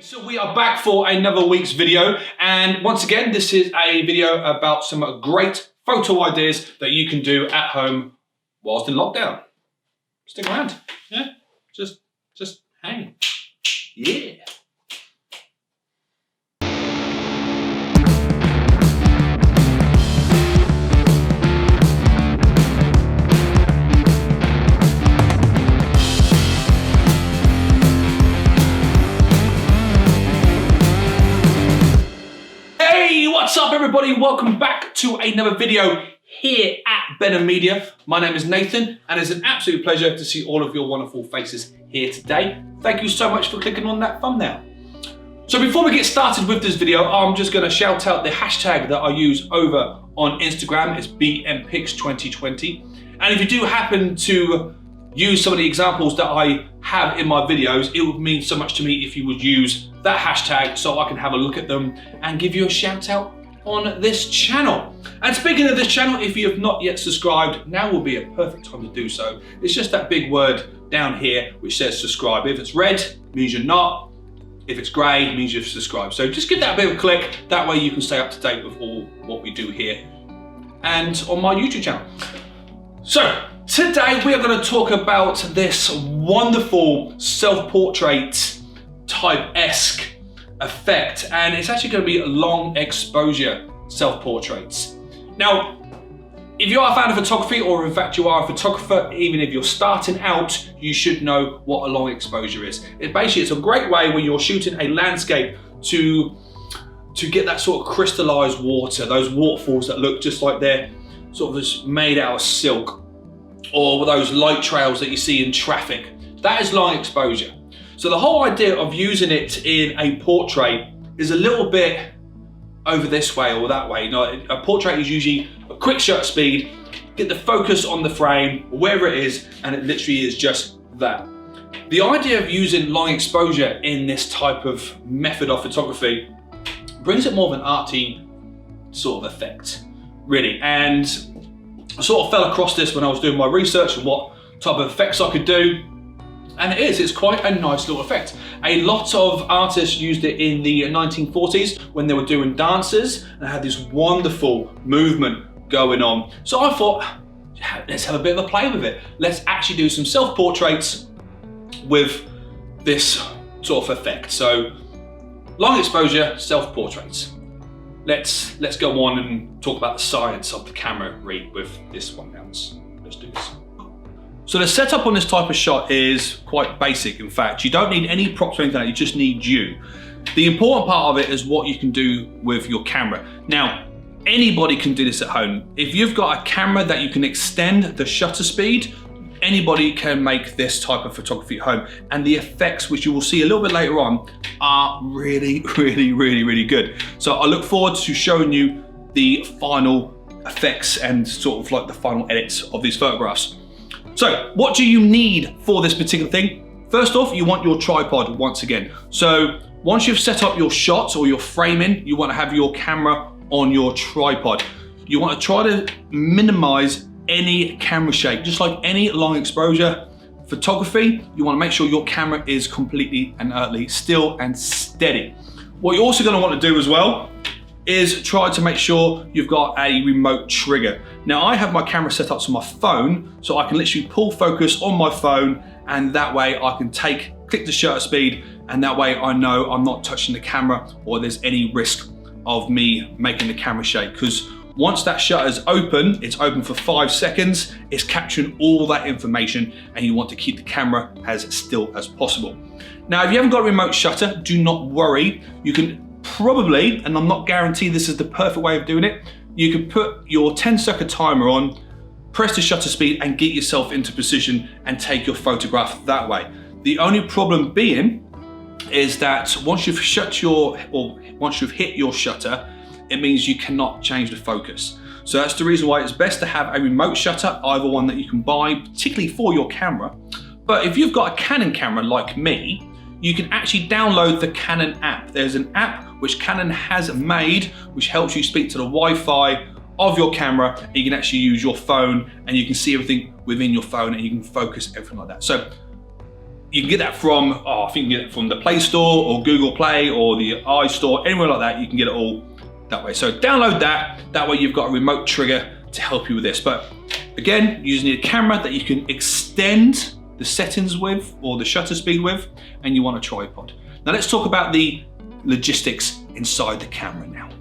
So we are back for another week's video, and once again this is a video about some great photo ideas that you can do at home whilst in lockdown. Stick around, yeah, just hang, yeah. What's up everybody, welcome back to another video here at Benham Media. My name is Nathan and it's an absolute pleasure to see all of your wonderful faces here today. Thank you so much for clicking on that thumbnail. So before we get started with this video, I'm just going to shout out the hashtag that I use over on Instagram. It's BMPix2020, and if you do happen to use some of the examples that I have in my videos, it would mean so much to me if you would use that hashtag so I can have a look at them and give you a shout out on this channel. And speaking of this channel, if you have not yet subscribed, now will be a perfect time to do so. It's just that big word down here which says subscribe. If it's red, it means you're not. If it's grey, it means you've subscribed. So just give that a bit of a click. That way you can stay up to date with all what we do here and on my YouTube channel. So today we are going to talk about this wonderful self-portrait type-esque effect, and it's actually going to be long exposure self-portraits. Now, if you are a fan of photography, or in fact you are a photographer, even if you're starting out, you should know what a long exposure is. It's a great way when you're shooting a landscape to get that sort of crystallized water, those waterfalls that look just like they're sort of just made out of silk, or those light trails that you see in traffic. That is long exposure. So the whole idea of using it in a portrait is a little bit over this way or that way. You know, a portrait is usually a quick shutter speed, get the focus on the frame, wherever it is, and it literally is just that. The idea of using long exposure in this type of method of photography brings it more of an arty sort of effect, really. And I sort of fell across this when I was doing my research and what type of effects I could do. And it's quite a nice little effect. A lot of artists used it in the 1940s when they were doing dances and had this wonderful movement going on. So I thought, let's have a bit of a play with it. Let's actually do some self-portraits with this sort of effect. So long exposure self-portraits. Let's go on and talk about the science of the camera with this one now. Let's do this. So the setup on this type of shot is quite basic. In fact, you don't need any props or anything like that, you just need you. The important part of it is what you can do with your camera. Now, anybody can do this at home. If you've got a camera that you can extend the shutter speed, anybody can make this type of photography at home. And the effects, which you will see a little bit later on, are really good. So I look forward to showing you the final effects and sort of like the final edits of these photographs. So what do you need for this particular thing? First off, you want your tripod once again. So once you've set up your shots or your framing, you want to have your camera on your tripod. You want to try to minimize any camera shake. Just like any long exposure photography, you want to make sure your camera is completely and utterly still and steady. What you're also going to want to do as well is try to make sure you've got a remote trigger. Now I have my camera set up to my phone, so I can literally pull focus on my phone, and that way I can click the shutter speed, and that way I know I'm not touching the camera or there's any risk of me making the camera shake. Because once that shutter is open, it's open for 5 seconds, it's capturing all that information, and you want to keep the camera as still as possible. Now if you haven't got a remote shutter, do not worry. You can probably, and I'm not guaranteed this is the perfect way of doing it, you can put your 10-second timer on, press the shutter speed and get yourself into position and take your photograph that way. The only problem being is that once you've hit your shutter, it means you cannot change the focus. So that's the reason why it's best to have a remote shutter, either one that you can buy, particularly for your camera. But if you've got a Canon camera like me, you can actually download the Canon app. There's an app which Canon has made, which helps you speak to the Wi-Fi of your camera. You can actually use your phone and you can see everything within your phone and you can focus everything like that. So You can get that from, I think you can get it from the Play Store or Google Play or the iStore, anywhere like that. You can get it all that way. So download that. That way you've got a remote trigger to help you with this. But again, you just need a camera that you can extend the settings with or the shutter speed with, and you want a tripod. Now let's talk about the logistics inside the camera now.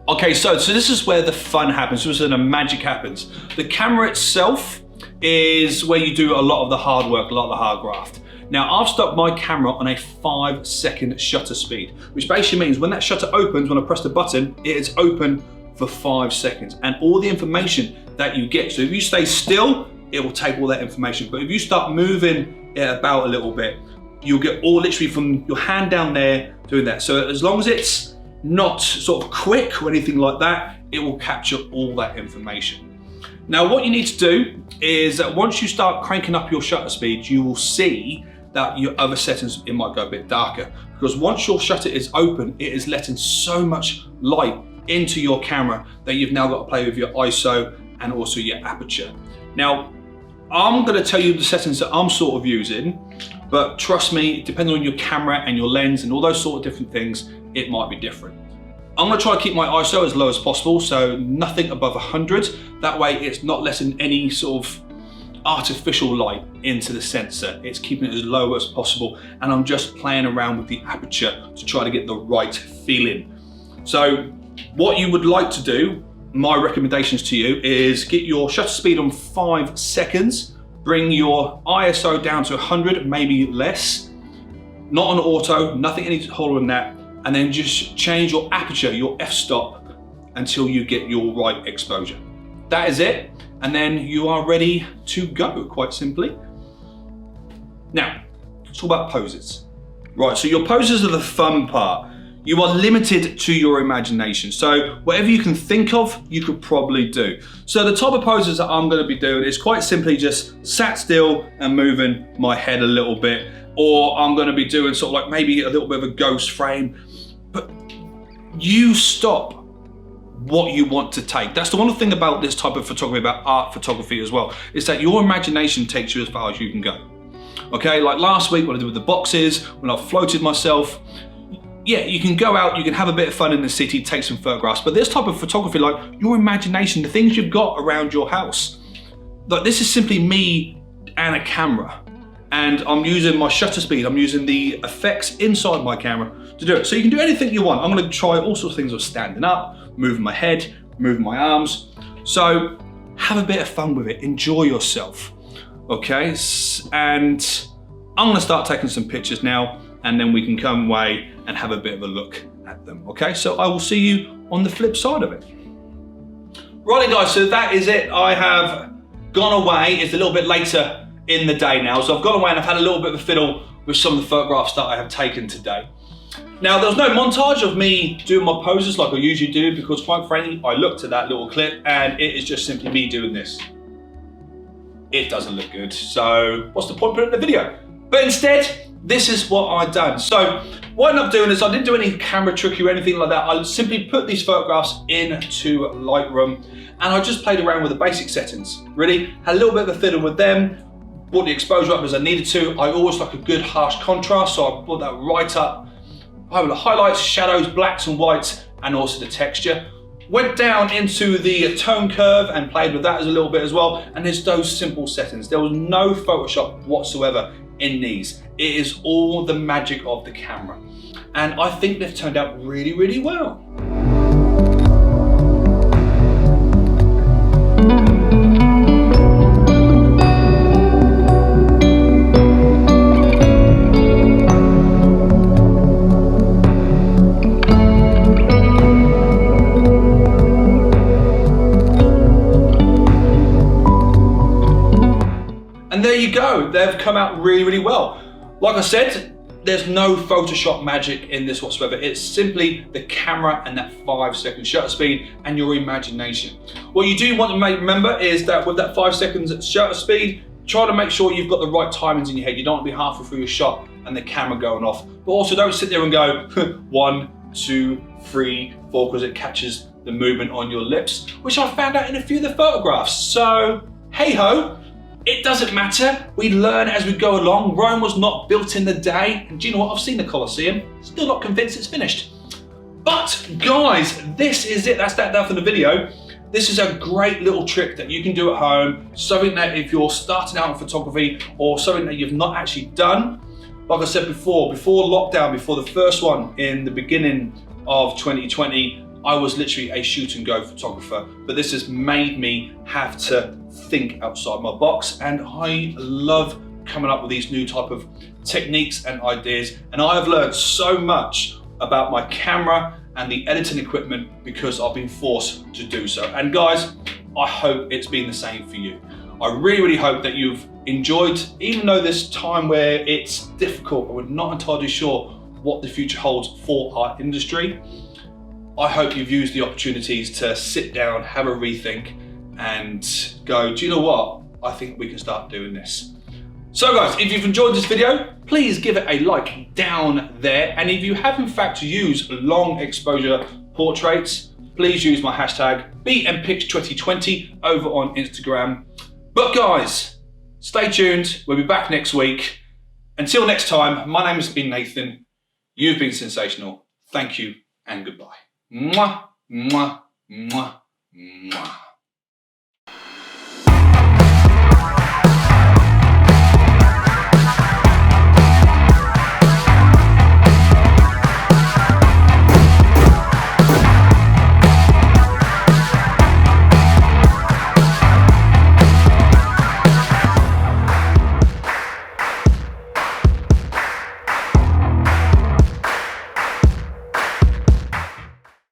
Okay, so this is where the fun happens. This is where the magic happens. The camera itself is where you do a lot of the hard work, a lot of the hard graft. Now, I've stopped my camera on a 5-second shutter speed, which basically means when that shutter opens, when I press the button, it is open for 5 seconds. And all the information that you get, so if you stay still, it will take all that information. But if you start moving it about a little bit, you'll get all literally from your hand down there doing that. So as long as it's not sort of quick or anything like that, it will capture all that information. Now, what you need to do is that once you start cranking up your shutter speed, you will see that your other settings, it might go a bit darker, because once your shutter is open, it is letting so much light into your camera that you've now got to play with your ISO and also your aperture. Now, I'm going to tell you the settings that I'm sort of using, but trust me, depending on your camera and your lens and all those sort of different things, it might be different. I'm going to try to keep my ISO as low as possible, so nothing above 100. That way it's not letting any sort of artificial light into the sensor. It's keeping it as low as possible, and I'm just playing around with the aperture to try to get the right feeling. So what you would like to do, my recommendations to you, is get your shutter speed on 5 seconds, bring your ISO down to 100, maybe less, not on auto, nothing any hollow in that, and then just change your aperture, your f-stop, until you get your right exposure. That is it, and then you are ready to go, quite simply. Now, let's talk about poses. Right, so your poses are the fun part. You are limited to your imagination. So whatever you can think of, you could probably do. So the type of poses that I'm gonna be doing is quite simply just sat still and moving my head a little bit, or I'm gonna be doing sort of like maybe a little bit of a ghost frame, but you stop what you want to take. That's the one thing about this type of photography, about art photography as well, is that your imagination takes you as far as you can go. Okay, like last week when I did with the boxes, when I floated myself, yeah, you can go out, you can have a bit of fun in the city, take some photographs, but this type of photography, like your imagination, the things you've got around your house, like this is simply me and a camera. And I'm using my shutter speed, I'm using the effects inside my camera to do it. So you can do anything you want. I'm gonna try all sorts of things of standing up, moving my head, moving my arms. So have a bit of fun with it, enjoy yourself, okay? And I'm gonna start taking some pictures now, and then we can come away and have a bit of a look at them, okay? So I will see you on the flip side of it. Right guys, so that is it. I have gone away, it's a little bit later in the day now, so I've gone away and I've had a little bit of a fiddle with some of the photographs that I have taken today. Now, there was no montage of me doing my poses like I usually do, because quite frankly, I looked at that little clip and it is just simply me doing this. It doesn't look good, so what's the point putting it in the video? But instead, this is what I've done. So what I ended up doing is I didn't do any camera tricky or anything like that. I simply put these photographs into Lightroom and I just played around with the basic settings. Really, had a little bit of a fiddle with them, brought the exposure up as I needed to. I always like a good harsh contrast, so I brought that right up. I have the highlights, shadows, blacks and whites, and also the texture. Went down into the tone curve and played with that as a little bit as well. And there's those simple settings. There was no Photoshop whatsoever in these. It is all the magic of the camera. And I think they've turned out really, really well. And there you go, they've come out really, really well. Like I said, there's no Photoshop magic in this whatsoever. It's simply the camera and that 5-second shutter speed and your imagination. What you do want to remember is that with that 5 seconds shutter speed, try to make sure you've got the right timings in your head. You don't want to be halfway through your shot and the camera going off. But also don't sit there and go 1, 2, 3, 4, because it catches the movement on your lips, which I found out in a few of the photographs. So, hey ho. it doesn't matter. We learn as we go along. Rome was not built in the day. And do you know what? I've seen the Colosseum. Still not convinced it's finished. But guys, this is it. That's that for the video. This is a great little trick that you can do at home. Something that if you're starting out in photography or something that you've not actually done, like I said before lockdown, before the first one in the beginning of 2020, I was literally a shoot and go photographer, but this has made me have to think outside my box, and I love coming up with these new type of techniques and ideas, and I have learned so much about my camera and the editing equipment because I've been forced to do so. And guys, I hope it's been the same for you. I really hope that you've enjoyed, even though this time where it's difficult and we're not entirely sure what the future holds for our industry. I hope you've used the opportunities to sit down, have a rethink, and go, do you know what? I think we can start doing this. So guys, if you've enjoyed this video, please give it a like down there. And if you have in fact used long exposure portraits, please use my hashtag BMPix2020 over on Instagram. But guys, stay tuned. We'll be back next week. Until next time, my name has been Nathan. You've been sensational. Thank you and goodbye. Mwah, mwah, mwah, mwah.